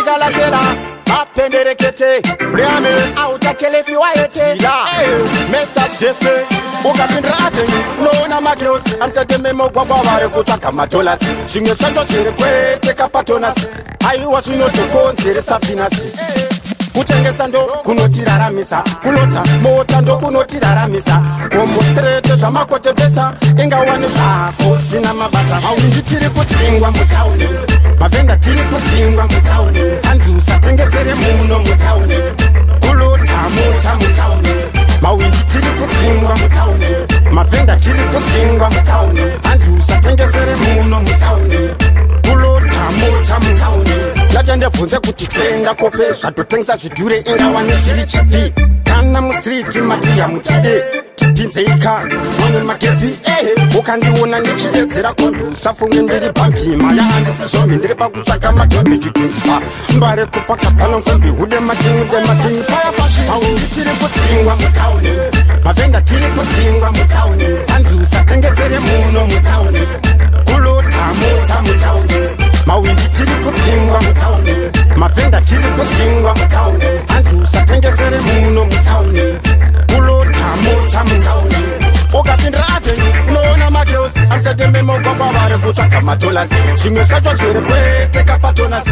Igalagela, apenderekete, Briame, autakelefi waete. Mr. Jesse, Ugapin Raven, no na magos, I'm setting memo Baba Kutaka Matolas, sing your Santo Chirque, take up patonas. I was you know to go and the Safinas. Kutengesando kunotiraramisa kulota motando kunotiraramisa komostrete zvamakote pesa ingawani zvako sina mabasa aundi tiri kutsingwa mutauni mavhenga tiri kutsingwa mutauni hanzi usatengesere muno mutauni kulota mota mutauni mawindi tiri kutsingwa mutauni mavhenga tiri kutsingwa mutauni hanzi usatengesere muno mutauni kulota mota mutauni ndebvunze kuti tenda kope zvatotengesa zvidhure ingawani zviri chipi kana mustreet matiya mutide tipinzeika mamwe magepi ukandiona ndichidedzera kondu usafunge ndiri pambima yahandisi zvombi ndiri pakutsvaka madombi chitungisa mbare kupaka pano mfembi hude matingude masingi fayafashi aundi tiri kutsingwa mutauni mavhenga tiri kutsingwa mutauni hanzi usatengesere muno mutauni kulota mota mutauni mawindi tiri kutsingwa mutauni mavhenga tiri kutsingwa mutauni hanzi usatengesere muno mutauni kulota mota mutauni ukapindira avenue unoona magirls amsete memogwagwa vari kutsvaka madollars zvimwe zvacho zviri kweteka patonasi